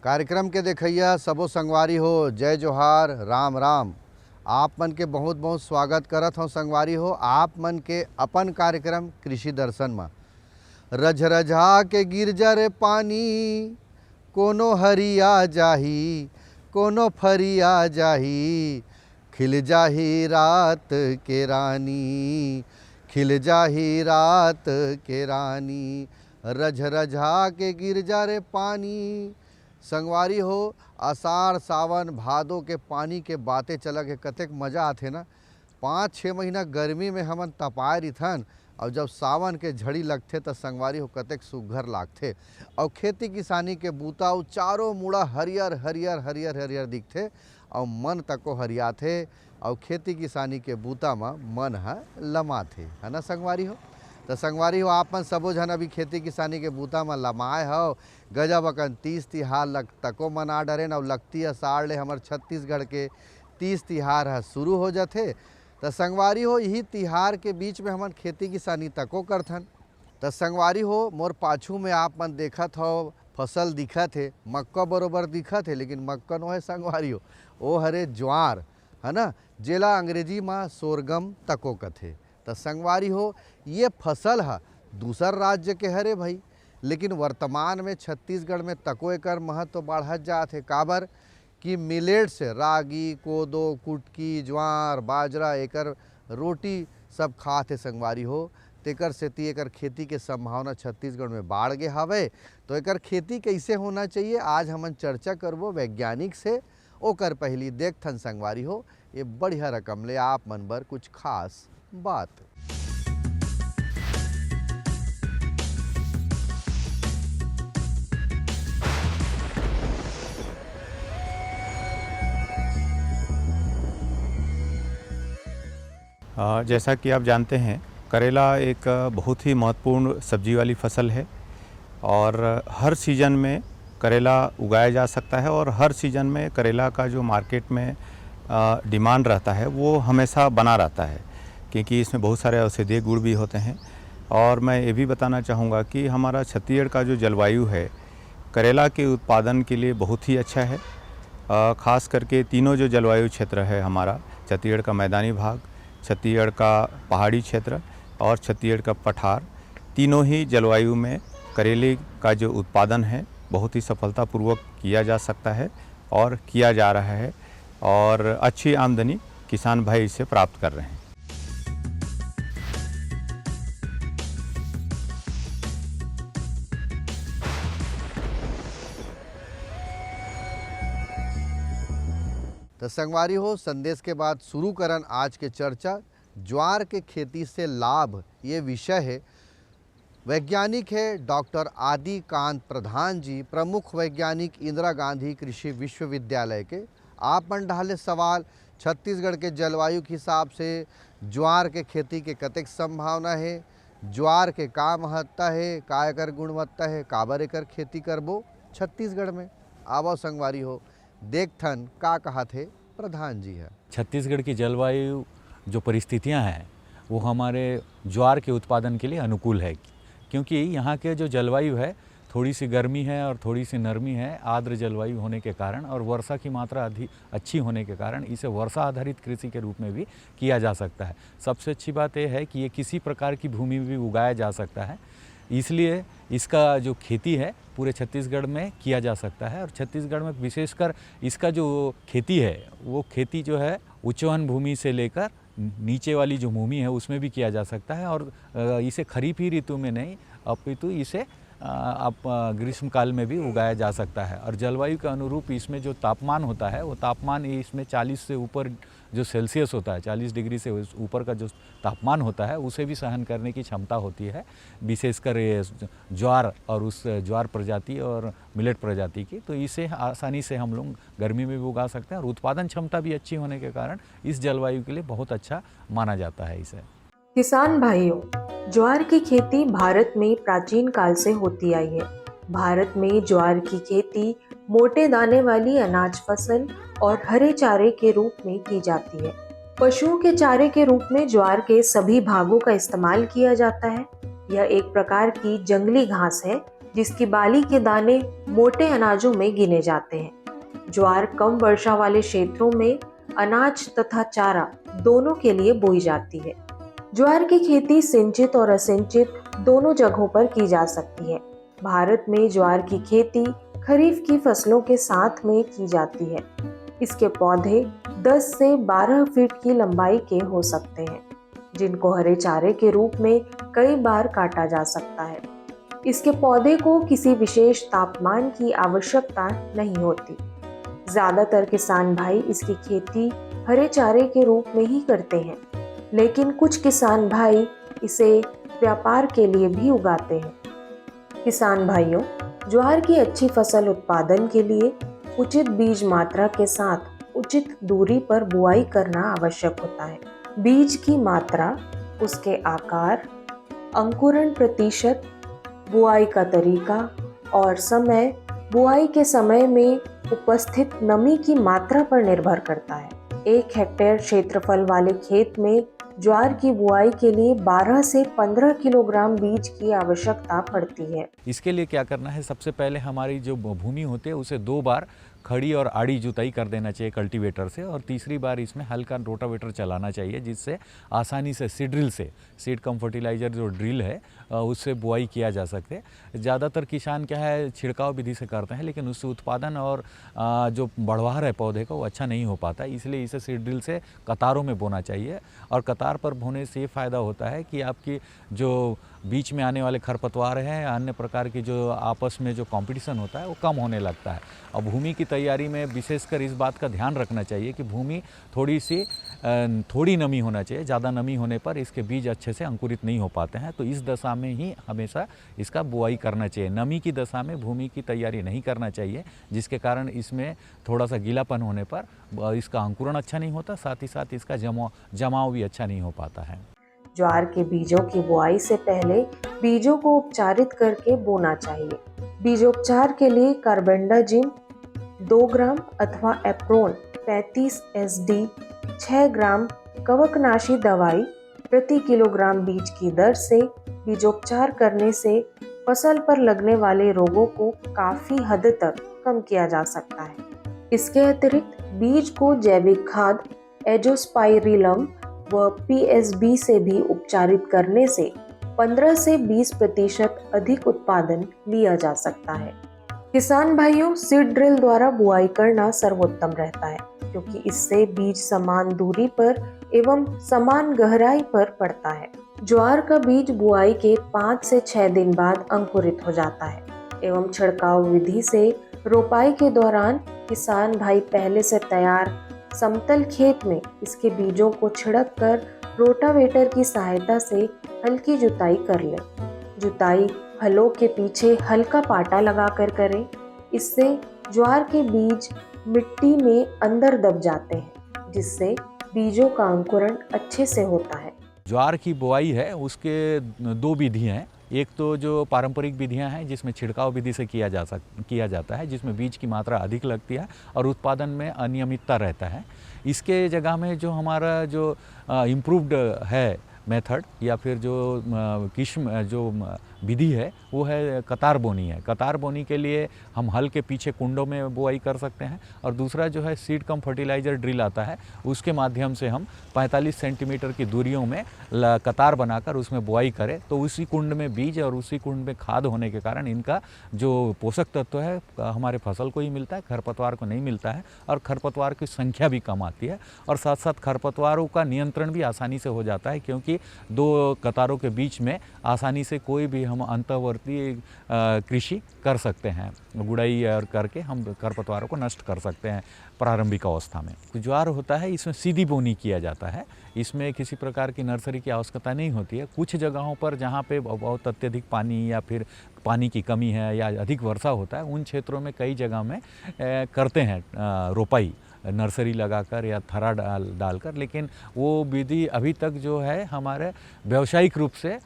कार्यक्रम के देखैया सबो संगवारी हो, जय जोहार, राम राम। आप मन के बहुत बहुत स्वागत करत हूँ संगवारी हो आप मन के अपन कार्यक्रम कृषि दर्शन में। रझरझा के गिरजा रे पानी, कोनो हरिया जाही, कोनो फरिया जाही, खिल जाही रात के रानी, खिल जाही रात के रानी। रझरझा के गिरजा रे पानी। संगवारी हो, आषाढ़ सावन भादो के पानी के बातें चला के कतेक मजा आथे ना। 5-6 महीना गर्मी में हमन तपाए रिथन और जब सावन के झड़ी लगथे तो संगवारी हो कतेक सुघर लागथे। और खेती किसानी के बूता और चारों मुड़ा हरियर हरियर हरियर हरियर दिखथे और मन तको हरियाथे और खेती किसानी के बूता में मन है लमाथे, है ना संगवारी हो। तो संगवारी हो आप मन सबो झन अभी खेती किसानी के बूता में लमाए हो। गजब अकन 30 तिहार लग तको मना डरेन और लगती अषाढ़ ले हमर छत्तीसगढ़ के 30 तिहार है शुरू हो जाते। तो संगवारी हो यही तिहार के बीच में हमन खेती किसानी तको करथन। तो संगवारी हो मोर पाछू में आप मन देखत हो फसल दिखत है, मक्का बरोबर दिखत है, लेकिन मक्का नो है संगवारी हो, वो हरे ज्वार, है ना, जेला अंग्रेजी में सोरगम तको कथे। तो संगवारी हो ये फसल है दूसर राज्य के हरे भाई, लेकिन वर्तमान में छत्तीसगढ़ में तको एकर महत्व बढ़त जात है। काबर कि मिलेट से रागी, कोदो, कुटकी, ज्वार, बाजरा एकर रोटी सब खाते संगवारी हो। तेकर सेती एकर खेती के संभावना छत्तीसगढ़ में बाढ़ गे हवे। तो एकर खेती कैसे होना चाहिए आज हमन चर्चा करबो वैज्ञानिक से। ओकर पहली देखथन संगवारी हो ये बढ़िया रकम ले आप मन बर कुछ खास बात। जैसा कि आप जानते हैं करेला एक बहुत ही महत्वपूर्ण सब्जी वाली फसल है और हर सीज़न में करेला उगाया जा सकता है और हर सीज़न में करेला का जो मार्केट में डिमांड रहता है वो हमेशा बना रहता है, क्योंकि इसमें बहुत सारे औषधीय गुण भी होते हैं। और मैं ये भी बताना चाहूँगा कि हमारा छत्तीसगढ़ का जो जलवायु है करेला के उत्पादन के लिए बहुत ही अच्छा है। ख़ास करके तीनों जो जलवायु क्षेत्र है हमारा, छत्तीसगढ़ का मैदानी भाग, छत्तीसगढ़ का पहाड़ी क्षेत्र और छत्तीसगढ़ का पठार, तीनों ही जलवायु में करेले का जो उत्पादन है बहुत ही सफलतापूर्वक किया जा सकता है और किया जा रहा है और अच्छी आमदनी किसान भाई इससे प्राप्त कर रहे हैं। तो संगवारी हो संदेश के बाद शुरू करन आज के चर्चा। ज्वार के खेती से लाभ ये विषय है। वैज्ञानिक है डॉक्टर आदिकांत प्रधान जी, प्रमुख वैज्ञानिक इंदिरा गांधी कृषि विश्वविद्यालय के। आप मन डाले सवाल छत्तीसगढ़ के जलवायु के हिसाब से ज्वार के खेती के कतेक संभावना है, ज्वार के का महत्ता है, का एकर गुणवत्ता है, काबर एकर खेती करबो छत्तीसगढ़ में। आवो संगवारी हो देखथन का कहा थे प्रधान जी है। छत्तीसगढ़ की जलवायु जो परिस्थितियां हैं वो हमारे ज्वार के उत्पादन के लिए अनुकूल है, क्योंकि यहाँ के जो जलवायु है थोड़ी सी गर्मी है और थोड़ी सी नरमी है, आर्द्र जलवायु होने के कारण और वर्षा की मात्रा अधिक अच्छी होने के कारण इसे वर्षा आधारित कृषि के रूप में भी किया जा सकता है। सबसे अच्छी बात यह है कि ये किसी प्रकार की भूमि में भी उगाया जा सकता है, इसलिए इसका जो खेती है पूरे छत्तीसगढ़ में किया जा सकता है। और छत्तीसगढ़ में विशेषकर इसका जो खेती है वो खेती जो है उच्चवन भूमि से लेकर नीचे वाली जो भूमि है उसमें भी किया जा सकता है और इसे खरीफ ही ऋतु में नहीं अपितु इसे आप ग्रीष्म काल में भी उगाया जा सकता है। और जलवायु के अनुरूप इसमें जो तापमान होता है वो तापमान इसमें 40 से ऊपर जो सेल्सियस होता है, 40 डिग्री से ऊपर का जो तापमान होता है उसे भी सहन करने की क्षमता होती है, विशेषकर ये ज्वार और उस ज्वार प्रजाति और मिलेट प्रजाति की। तो इसे आसानी से हम लोग गर्मी में भी उगा सकते हैं और उत्पादन क्षमता भी अच्छी होने के कारण इस जलवायु के लिए बहुत अच्छा माना जाता है इसे। किसान भाइयों, ज्वार की खेती भारत में प्राचीन काल से होती आई है। भारत में ज्वार की खेती मोटे दाने वाली अनाज फसल और हरे चारे के रूप में की जाती है। पशुओं के चारे के रूप में ज्वार के सभी भागों का इस्तेमाल किया जाता है। यह एक प्रकार की जंगली घास है जिसकी बाली के दाने मोटे अनाजों में गिने जाते हैं। ज्वार कम वर्षा वाले क्षेत्रों में अनाज तथा चारा दोनों के लिए बोई जाती है। ज्वार की खेती सिंचित और असिंचित दोनों जगहों पर की जा सकती है। भारत में ज्वार की खेती खरीफ की फसलों के साथ में की जाती है। इसके पौधे 10 से 12 फीट की लंबाई के हो सकते हैं, जिनको हरे चारे के रूप में कई बार काटा जा सकता है। इसके पौधे को किसी विशेष तापमान की आवश्यकता नहीं होती। ज्यादातर किसान भाई इसकी खेती हरे चारे के रूप में ही करते हैं, लेकिन कुछ किसान भाई इसे व्यापार के लिए भी उगाते हैं। किसान भाइयों, ज्वार की अच्छी फसल उत्पादन के लिए उचित बीज मात्रा के साथ उचित दूरी पर बुआई करना आवश्यक होता है। बीज की मात्रा, उसके आकार, अंकुरण प्रतिशत, बुआई का तरीका और समय बुआई के समय में उपस्थित नमी की मात्रा पर निर्भर करता है। 1 हेक्टेयर क्षेत्रफल वाले खेत में ज्वार की बुआई के लिए 12 से 15 किलोग्राम बीज की आवश्यकता पड़ती है। इसके लिए क्या करना है, सबसे पहले हमारी जो भूमि होती है उसे 2 बार खड़ी और आड़ी जुताई कर देना चाहिए कल्टीवेटर से, और तीसरी बार इसमें हल्का रोटावेटर चलाना चाहिए, जिससे आसानी से सीड ड्रिल से, सीड कम फर्टिलाइज़र जो ड्रिल है उससे बुआई किया जा सकते। ज़्यादातर किसान क्या है छिड़काव विधि से करते हैं, लेकिन उससे उत्पादन और जो बढ़वार है पौधे का वो अच्छा नहीं हो पाता, इसलिए इसे सीड ड्रिल से कतारों में बोना चाहिए। और कतार पर बोने से ये फ़ायदा होता है कि आपकी जो बीच में आने वाले खरपतवार हैं, अन्य प्रकार की जो आपस में जो कंपटीशन होता है वो कम होने लगता है। और भूमि की तैयारी में विशेषकर इस बात का ध्यान रखना चाहिए कि भूमि थोड़ी नमी होना चाहिए। ज़्यादा नमी होने पर इसके बीज अच्छे से अंकुरित नहीं हो पाते हैं, तो इस दशा में ही हमेशा इसका बुआई करना चाहिए। नमी की दशा में भूमि की तैयारी नहीं करना चाहिए, जिसके कारण इसमें थोड़ा सा गीलापन होने पर इसका अंकुरण अच्छा नहीं होता, साथ ही साथ इसका जमाव भी अच्छा नहीं हो पाता है। ज्वार के बीजों की बुआई से पहले बीजों को उपचारित करके बोना चाहिए। बीजोपचार के लिए कार्बेंडाजिम 2 ग्राम अथवा एप्रोन 35 SD 6 ग्राम कवकनाशी दवाई प्रति किलोग्राम बीज की दर से बीजोपचार करने से फसल पर लगने वाले रोगों को काफी हद तक कम किया जा सकता है। इसके अतिरिक्त बीज को जैविक खाद एजोस्पाइरिलम व PSB से भी उपचारित करने से 15 से 20% अधिक उत्पादन लिया जा सकता है। किसान भाइयों, सीड ड्रिल द्वारा बुआई करना सर्वोत्तम रहता है, क्योंकि इससे बीज समान दूरी पर एवं समान गहराई पर पड़ता है। ज्वार का बीज बुआई के 5 से 6 दिन बाद अंकुरित हो जाता है एवं छिड़काव विधि से रोपाई के दौरान किसान भाई पहले से तैयार समतल खेत में इसके बीजों को छिड़क कर रोटावेटर की सहायता से हल्की जुताई कर लें। जुताई हलों के पीछे हल्का पाटा लगाकर करें, इससे ज्वार के बीज मिट्टी में अंदर दब जाते हैं, जिससे बीजों का अंकुरण अच्छे से होता है। ज्वार की बुआई है उसके 2 विधियाँ हैं। एक तो जो पारंपरिक विधियां हैं जिसमें छिड़काव विधि से किया जाता है, जिसमें बीज की मात्रा अधिक लगती है और उत्पादन में अनियमितता रहता है। इसके जगह में जो हमारा जो इम्प्रूव्ड है मेथड या फिर जो किस्म जो विधि है वो है कतार बोनी है। कतार बोनी के लिए हम हल के पीछे कुंडों में बुआई कर सकते हैं, और दूसरा जो है सीड कम फर्टिलाइज़र ड्रिल आता है, उसके माध्यम से हम 45 सेंटीमीटर की दूरियों में कतार बनाकर उसमें बुआई करें, तो उसी कुंड में बीज और उसी कुंड में खाद होने के कारण इनका जो पोषक तत्व है हमारे फसल को ही मिलता है, खरपतवार को नहीं मिलता है, और खरपतवार की संख्या भी कम आती है, और साथ साथ खरपतवारों का नियंत्रण भी आसानी से हो जाता है, क्योंकि 2 कतारों के बीच में आसानी से कोई भी हम अंतर्वर्ती कृषि कर सकते हैं। गुड़ाई और करके हम खरपतवारों को नष्ट कर सकते हैं प्रारंभिक अवस्था में। ज्वार होता है इसमें सीधी बोनी किया जाता है, इसमें किसी प्रकार की नर्सरी की आवश्यकता नहीं होती है। कुछ जगहों पर जहाँ पे बहुत अत्यधिक पानी या फिर पानी की कमी है या अधिक वर्षा होता है, उन क्षेत्रों में कई जगह में करते हैं रोपाई नर्सरी लगाकर या थरा डालकर, लेकिन वो विधि अभी तक जो है हमारे व्यावसायिक रूप से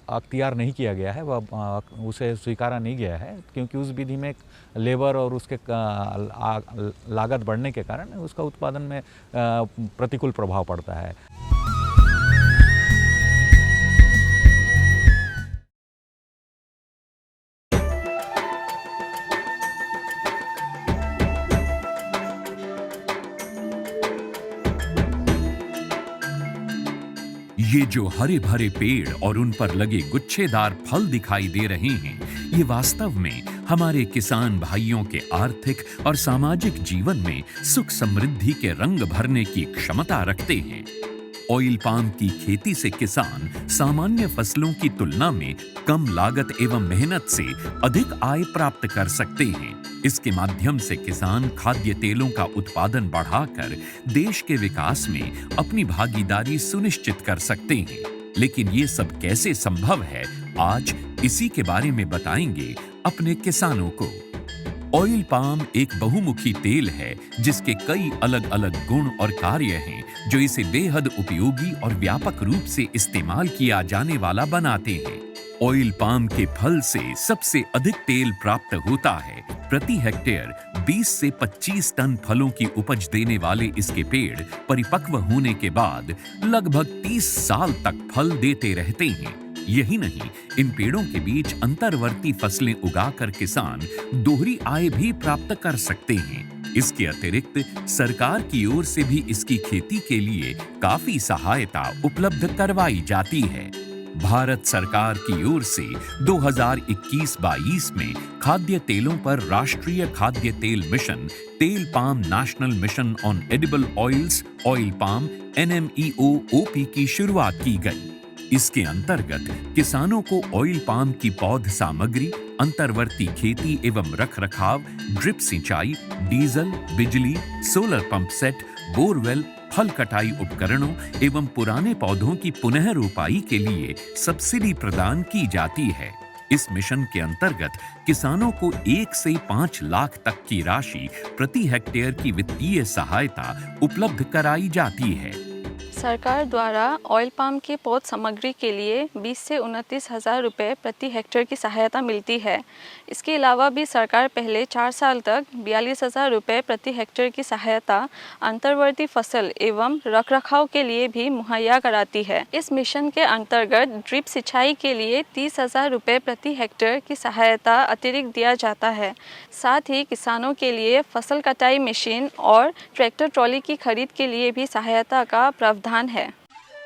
अख्तियार नहीं किया गया है, वह उसे स्वीकारा नहीं गया है, क्योंकि उस विधि में लेबर और उसके लागत बढ़ने के कारण उसका उत्पादन में प्रतिकूल प्रभाव पड़ता है। ये जो हरे भरे पेड़ और उन पर लगे गुच्छेदार फल दिखाई दे रहे हैं, ये वास्तव में हमारे किसान भाइयों के आर्थिक और सामाजिक जीवन में सुख समृद्धि के रंग भरने की क्षमता रखते हैं। ऑयल पाम की खेती से किसान सामान्य फसलों की तुलना में कम लागत एवं मेहनत से अधिक आय प्राप्त कर सकते हैं। इसके माध्यम से किसान खाद्य तेलों का उत्पादन बढ़ाकर देश के विकास में अपनी भागीदारी सुनिश्चित कर सकते हैं। लेकिन ये सब कैसे संभव है, आज इसी के बारे में बताएंगे अपने किसानों को। ऑयल पाम एक बहुमुखी तेल है जिसके कई अलग अलग गुण और कार्य हैं जो इसे बेहद उपयोगी और व्यापक रूप से इस्तेमाल किया जाने वाला बनाते हैं। ऑयल पाम के फल से सबसे अधिक तेल प्राप्त होता है। प्रति हेक्टेयर 20 से 25 टन फलों की उपज देने वाले इसके पेड़ परिपक्व होने के बाद लगभग 30 साल तक फल देते रहते हैं। यही नहीं, इन पेड़ों के बीच अंतर्वर्ती फसलें उगाकर किसान दोहरी आय भी प्राप्त कर सकते हैं। इसके अतिरिक्त सरकार की ओर से भी इसकी खेती के लिए काफी सहायता उपलब्ध करवाई जाती है। भारत सरकार की ओर से 2021-22 में खाद्य तेलों पर राष्ट्रीय खाद्य तेल मिशन, तेल palm national mission on edible oils, oil palm NMEO-OP की शुरुआत की गई। इसके अंतर्गत किसानों को ऑयल पाम की पौध सामग्री, अंतर्वर्ती खेती एवं रखरखाव, ड्रिप सिंचाई, डीजल, बिजली, सोलर पंप सेट, बोरवेल, फल कटाई उपकरणों एवं पुराने पौधों की पुनः रोपाई के लिए सब्सिडी प्रदान की जाती है। इस मिशन के अंतर्गत किसानों को 1 से 5 लाख तक की राशि प्रति हेक्टेयर की वित्तीय सहायता उपलब्ध कराई जाती है। सरकार द्वारा ऑयल पाम के पौध सामग्री के लिए 20 से 29 हज़ार रुपये प्रति हेक्टेयर की सहायता मिलती है। इसके अलावा भी सरकार पहले 4 साल तक 42,000 रुपये प्रति हेक्टेयर की सहायता अंतर्वर्ती फसल एवं रखरखाव के लिए भी मुहैया कराती है। इस मिशन के अंतर्गत ड्रिप सिंचाई के लिए 30,000 रुपये प्रति हेक्टेयर की सहायता अतिरिक्त दिया जाता है। साथ ही किसानों के लिए फसल कटाई मशीन और ट्रैक्टर ट्रॉली की खरीद के लिए भी सहायता का प्रावधान है।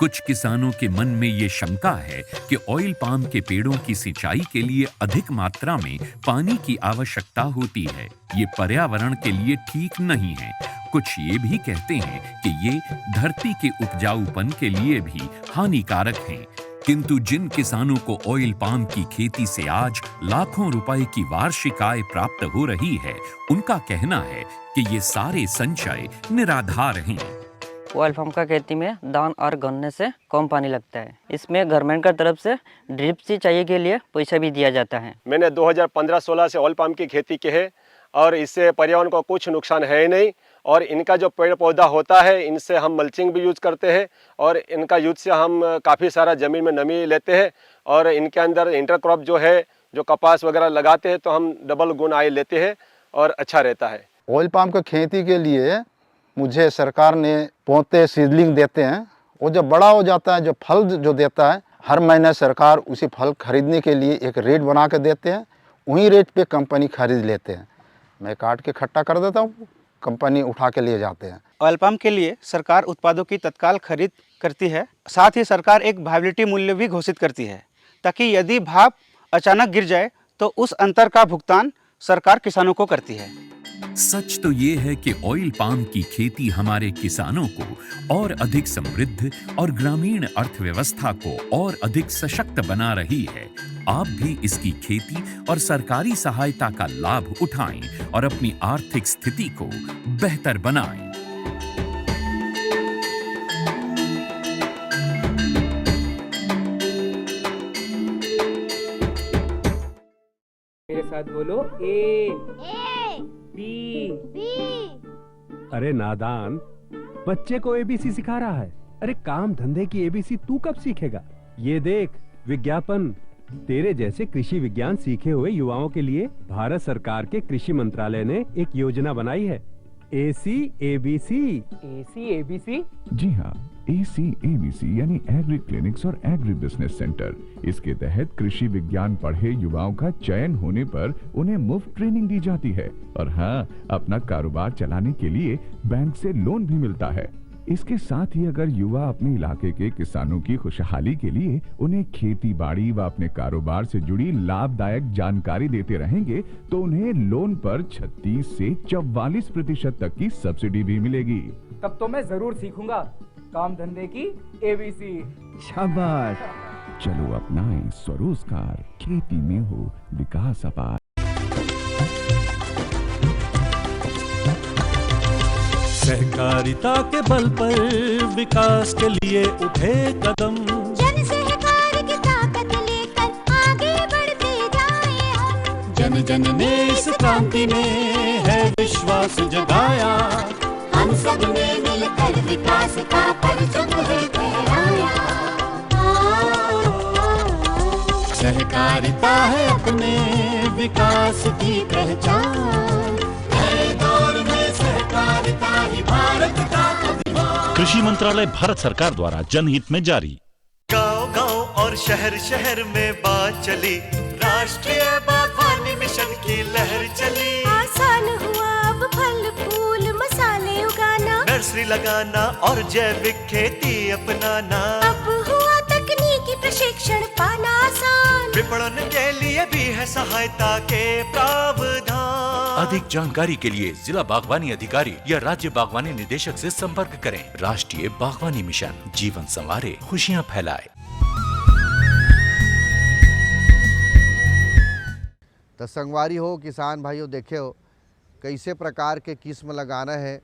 कुछ किसानों के मन में ये शंका है कि ऑयल पाम के पेड़ों की सिंचाई के लिए अधिक मात्रा में पानी की आवश्यकता होती है। ये पर्यावरण के लिए ठीक नहीं है। कुछ ये भी कहते हैं कि ये धरती के उपजाऊपन के लिए भी हानिकारक हैं। किंतु जिन किसानों को ऑयल पाम की खेती से आज लाखों रुपए की वार्षिक आय प्राप्त हो रही है, उनका कहना है कि ये सारे संचय निराधार हैं। ऑयल पाम का खेती में धान और गन्ने से कम पानी लगता है। इसमें गवर्नमेंट का तरफ से ड्रिप सिंचाई के लिए पैसा भी दिया जाता है। मैंने 2015-16 से ऑयल पाम की खेती की है और इससे पर्यावरण को कुछ नुकसान है ही नहीं। और इनका जो पेड़ पौधा होता है, इनसे हम मल्चिंग भी यूज करते हैं और इनका यूज से हम काफ़ी सारा ज़मीन में नमी लेते हैं। और इनके अंदर इंटरक्रॉप जो है, जो कपास वगैरह लगाते हैं तो हम डबल गुण आय लेते हैं और अच्छा रहता है। ऑयल पाम की खेती के लिए मुझे सरकार ने पौधे सीडलिंग देते हैं। वो जब बड़ा हो जाता है, जो फल जो देता है, हर महीने सरकार उसी फल खरीदने के लिए एक रेट बना के देते हैं। वही रेट पे कंपनी खरीद लेते हैं। मैं काट के इकट्ठा कर देता हूँ, कंपनी उठा के लिए जाते हैं। ऑयल पाम के लिए सरकार उत्पादों की तत्काल खरीद करती है। साथ ही सरकार एक वायबिलिटी मूल्य भी घोषित करती है, ताकि यदि भाव अचानक गिर जाए तो उस अंतर का भुगतान सरकार किसानों को करती है। सच तो ये है कि ऑयल पाम की खेती हमारे किसानों को और अधिक समृद्ध और ग्रामीण अर्थव्यवस्था को और अधिक सशक्त बना रही है। आप भी इसकी खेती और सरकारी सहायता का लाभ उठाएं और अपनी आर्थिक स्थिति को बेहतर बनाएं। मेरे साथ बोलो ए बी। अरे नादान, बच्चे को एबीसी सिखा रहा है। अरे काम धंधे की एबीसी तू कब सीखेगा? ये देख विज्ञापन। तेरे जैसे कृषि विज्ञान सीखे हुए युवाओं के लिए भारत सरकार के कृषि मंत्रालय ने एक योजना बनाई है, ACABC। ACABC? जी हाँ, ACABC यानी एग्री क्लिनिक्स और एग्री बिजनेस सेंटर। इसके तहत कृषि विज्ञान पढ़े युवाओं का चयन होने पर उन्हें मुफ्त ट्रेनिंग दी जाती है और हाँ, अपना कारोबार चलाने के लिए बैंक से लोन भी मिलता है। इसके साथ ही अगर युवा अपने इलाके के किसानों की खुशहाली के लिए उन्हें खेती बाड़ी व अपने कारोबार से जुड़ी लाभदायक जानकारी देते रहेंगे तो उन्हें लोन पर 36 से 44% तक की सब्सिडी भी मिलेगी। तब तो मैं जरूर सीखूंगा काम धंधे की एबीसी। शाबाश, चलो अपनाएं स्वरोजगार, खेती में हो विकास अपार। सहकारिता के बल पर विकास के लिए उठे कदम, जन सहकार की ताकत लेकर आगे बढ़ते जाएं हम। जन जन ने इस क्रांति में है विश्वास जगाया, हम सब ने मिलकर विकास का परचम है फहराया। सहकारिता है अपने विकास की पहचान, नए दौर में सहकारिता ही भारत का अभिमान। कृषि मंत्रालय भारत सरकार द्वारा जनहित में जारी। गांव-गांव और शहर-शहर में बात चली, राष्ट्रीय बागवानी मिशन की लहर चली। आसान हुआ अब फल फूल मसाले उगाना, नर्सरी लगाना और जैविक खेती अपनाना। अब हुआ तकनीकी प्रशिक्षण पाना आसान, विपणन के लिए भी है सहायता के प्रावधान। अधिक जानकारी के लिए जिला बागवानी अधिकारी या राज्य बागवानी निदेशक से संपर्क करें। राष्ट्रीय बागवानी मिशन, जीवन संवारे, खुशियां फैलाए। तो संगवारी हो, किसान भाइयों, देखे हो कैसे प्रकार के किस्म लगाना है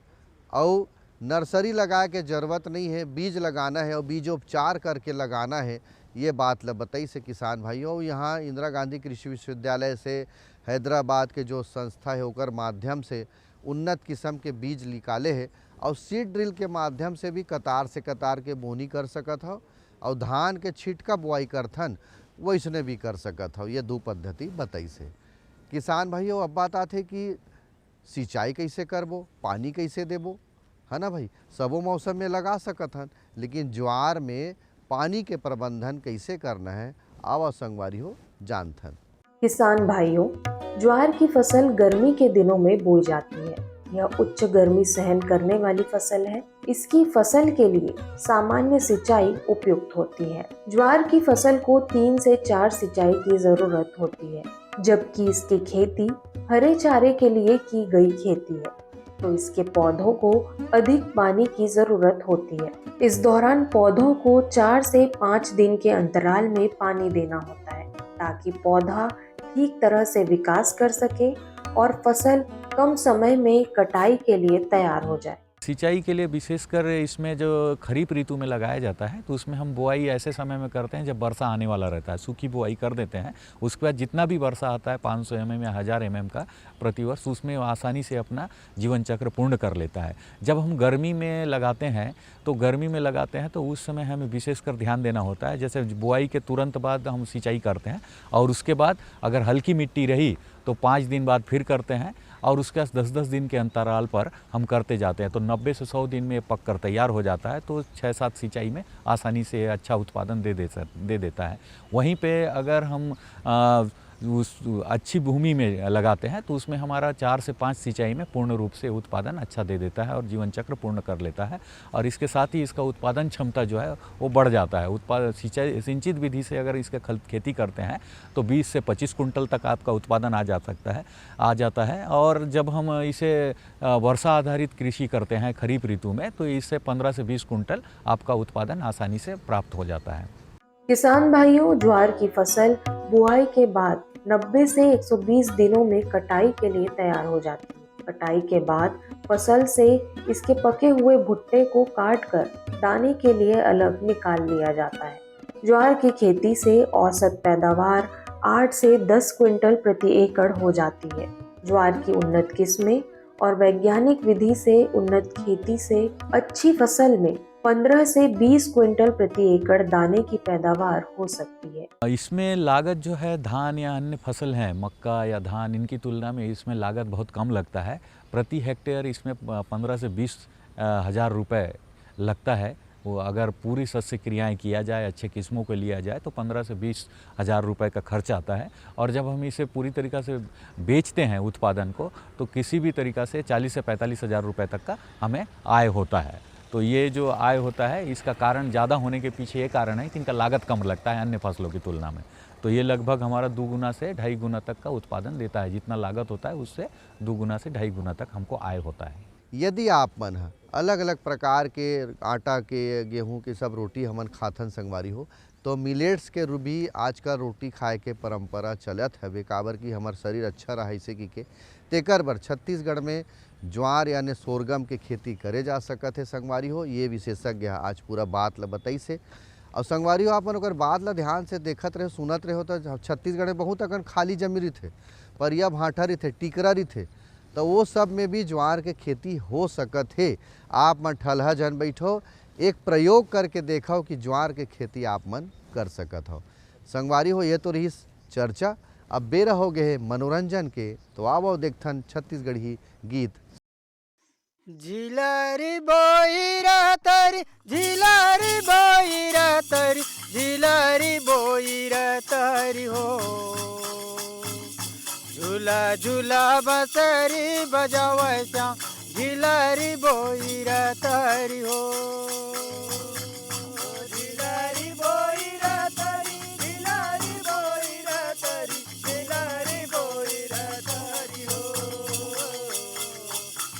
और नर्सरी लगा के ज़रूरत नहीं है, बीज लगाना है और बीजोपचार करके लगाना है। ये बात ल बताई से किसान भाइयों। यहाँ इंदिरा गांधी कृषि विश्वविद्यालय से हैदराबाद के जो संस्था है ओकर माध्यम से उन्नत किस्म के बीज निकाले है और सीड ड्रिल के माध्यम से भी कतार से कतार के बोनी कर सकत हो और धान के छिटका बुआई करथन वैसने भी कर सकत हो। ये दो पद्धति बताई से किसान भाइयों। अब बात आते कि सिंचाई कैसे करबो, पानी कैसे देबो, है ना भाई। सबो मौसम में लगा सकत हन, लेकिन ज्वार में पानी के प्रबंधन कैसे करना है आवा संगवारी हो जानथन। किसान भाइयों, ज्वार की फसल गर्मी के दिनों में बोई जाती है। यह उच्च गर्मी सहन करने वाली फसल है। इसकी फसल के लिए सामान्य सिंचाई उपयुक्त होती है। ज्वार की फसल को 3 से 4 सिंचाई की जरूरत होती है, जबकि इसकी खेती हरे चारे के लिए की गई खेती है तो इसके पौधों को अधिक पानी की जरूरत होती है। इस दौरान पौधों को 4 से 5 दिन के अंतराल में पानी देना होता है ताकि पौधा ठीक तरह से विकास कर सके और फसल कम समय में कटाई के लिए तैयार हो जाए। सिंचाई के लिए विशेषकर इसमें जो खरीफ ऋतु में लगाया जाता है तो उसमें हम बुआई ऐसे समय में करते हैं जब वर्षा आने वाला रहता है। सूखी बुआई कर देते हैं, उसके बाद जितना भी वर्षा आता है 500 mm या 1000 mm का प्रतिवर्ष, उसमें आसानी से अपना जीवन चक्र पूर्ण कर लेता है। जब हम गर्मी में लगाते हैं तो उस समय हमें विशेषकर ध्यान देना होता है। जैसे बुआई के तुरंत बाद हम सिंचाई करते हैं और उसके बाद अगर हल्की मिट्टी रही तो 5 दिन बाद फिर करते हैं और उसके 10-10 दिन के अंतराल पर हम करते जाते हैं तो 90 से 100 दिन में पक कर तैयार हो जाता है। तो 6-7 सिंचाई में आसानी से अच्छा उत्पादन दे देता है। वहीं पे अगर हम उस अच्छी भूमि में लगाते हैं तो उसमें हमारा 4 से 5 सिंचाई में पूर्ण रूप से उत्पादन अच्छा दे देता है और जीवन चक्र पूर्ण कर लेता है। और इसके साथ ही इसका उत्पादन क्षमता जो है वो बढ़ जाता है। सिंचित विधि से अगर इसका खेती करते हैं तो 20 से 25 कुंटल तक आपका उत्पादन आ जाता है। और जब हम इसे वर्षा आधारित कृषि करते हैं खरीफ ऋतु में तो इससे 15 से 20 कुंटल आपका उत्पादन आसानी से प्राप्त हो जाता है। किसान भाइयों, ज्वार की फसल बुआई के बाद 90 से 120 दिनों में कटाई के लिए तैयार हो जाती है। कटाई के बाद फसल से इसके पके हुए भुट्टे को काटकर दाने के लिए अलग निकाल लिया जाता है। ज्वार की खेती से औसत पैदावार 8 से 10 क्विंटल प्रति एकड़ हो जाती है। ज्वार की उन्नत किस्में और वैज्ञानिक विधि से उन्नत खेती से अच्छी फसल में 15 से 20 क्विंटल प्रति एकड़ दाने की पैदावार हो सकती है। इसमें लागत जो है धान या अन्य फसल हैं, मक्का या धान, इनकी तुलना में इसमें लागत बहुत कम लगता है। प्रति हेक्टेयर इसमें 15 से 20 हज़ार रुपये लगता है। वो अगर पूरी शस्य क्रियाएँ किया जाए, अच्छे किस्मों को लिया जाए तो 15 से 20 हज़ार रुपये का खर्च आता है। और जब हम इसे पूरी तरीक़ा से बेचते हैं उत्पादन को तो किसी भी तरीक़ा से 40 से 45 हज़ार रुपये तक का हमें आय होता है। तो ये जो आय होता है इसका कारण ज़्यादा होने के पीछे ये कारण है कि इनका लागत कम लगता है अन्य फसलों की तुलना में। तो ये लगभग हमारा 2 गुना से 2.5 गुना तक का उत्पादन देता है। जितना लागत होता है उससे 2 गुना से 2.5 गुना तक हमको आय होता है। यदि आप मन ह अलग अलग प्रकार के आटा के गेहूं के सब रोटी हमन खाथन संगवारी हो, तो मिलेट्स के भी आजकल रोटी खाए के परंपरा चलत हवे, काबर कि हमार शरीर अच्छा रहे से कि तेकर बर छत्तीसगढ़ में ज्वार यानी सोरगम के खेती करे जा सकत है संगवारी हो। ये विशेषज्ञ आज पूरा बात ल बताई से। और संगवारी हो आपन ओकर बात ला ध्यान से देखत रहे सुनत रहे हो तो छत्तीसगढ़ में बहुत अकन खाली जमी रही, परिया भाटा रही, टिकरा रही, तो वो सब में भी ज्वार के खेती हो सकत है। आप मन ठलहा जन बैठो, एक प्रयोग करके देखो कि ज्वार के खेती आप मन कर सकत हो। संगवारी हो ये तो रही चर्चा, अब बेरा हो गए मनोरंजन के, तो आओ देखथन छत्तीसगढ़ी गीत। झिलारी बोईरा तरी, झिलारी बोईरा तरी, झिलारी बोईरा तरी हो। झूला झूला बसरी बजावे श्याम, झिलारी बोईरा तरी हो। झिलारी बोईरा तरी, झिलारी बोईरा तरी, झिलारी बोईरा तरी हो।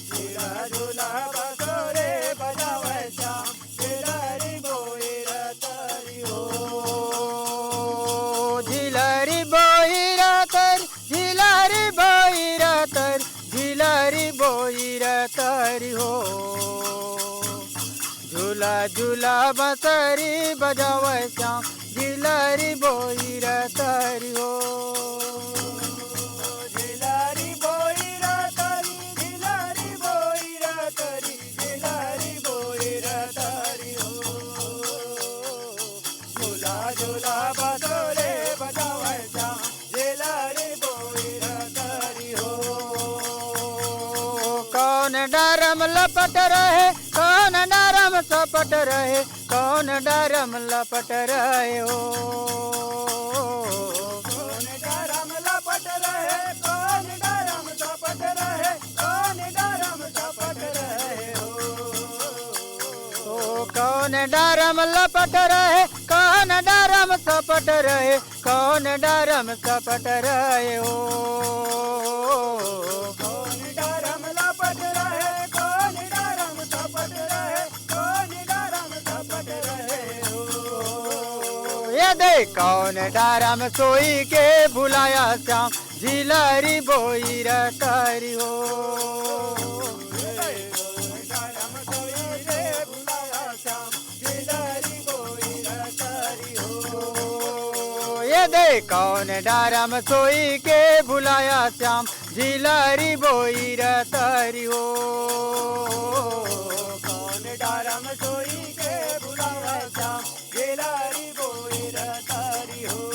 झूला झूला बसरे बजावे श्याम, झिलारी बोईरा तरी हो। झिलारी बोईरा तरी, झिलारी बोईरा तरी, झिलारी बोईरा तरी हो। झूला झूला बसरी बजावे श्याम, झिलारी बोईरा तरी हो। झिलारी बोईरा तरी, झिलारी बोईरा तरी, झिलारी बोईरा तरी हो। झूला झूला बसरे बजावे श्याम, झिलारी बोईरा तरी हो। कौन डरम लपट रहे, कौन डरम सपट रहे, कौन डरम लपट रहे हो। कौन डरम लपट रहे, कौन डरम सपट रहे, कौन डरम सपट रहे हो। कौन डरम लपट रहे, कौन डरम सपट रहे, कौन डरम सपट रहे हो। कौन डरम लपट रहे, कौन डरम सपट रहे, कौन डरम सपट रहे हो। ये देख कौन डरम सोई के भुलाया श्याम, झिलारी बोईरा तरी हो। ये दे कौन डरम सोई के भुलाया श्याम, झिलारी बोईरा तरी हो। कौन डरम सोई के भुलाया श्याम, झिलारी बोईरा तरी हो।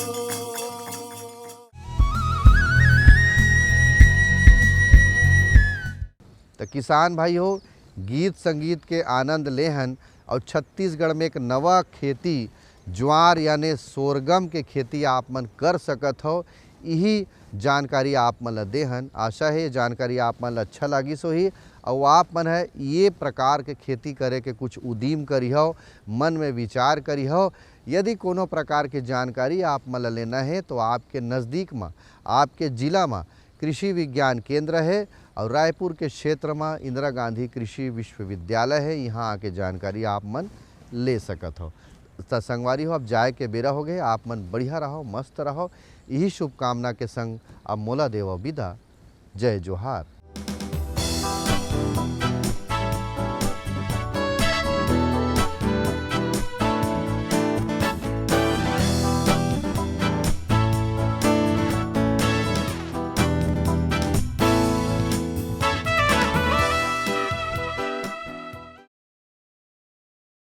तो किसान भाई हो, गीत संगीत के आनंद लेहन और छत्तीसगढ़ में एक नवा खेती ज्वार यानी सोरगम के खेती आप मन कर सकत हो। यही जानकारी आप मन ल देहन। आशा है जानकारी आप मन ल अच्छा लगी सो ही, और आप मन है ये प्रकार के खेती करे के कुछ उद्यम करी हो, मन में विचार करी हो। यदि कोनो प्रकार के जानकारी आप मन ल लेना है तो आपके नज़दीक में, आपके जिला में कृषि विज्ञान केंद्र है, और रायपुर के क्षेत्र में इंदिरा गांधी कृषि विश्वविद्यालय है। यहाँ आके जानकारी आप मन ले सकत हो। तो संगवारी हो, अब जाए के बेरा हो गए। आप मन बढ़िया रहो, मस्त रहो, यही शुभकामना के संग अब मोला देव विदा। जय जोहार।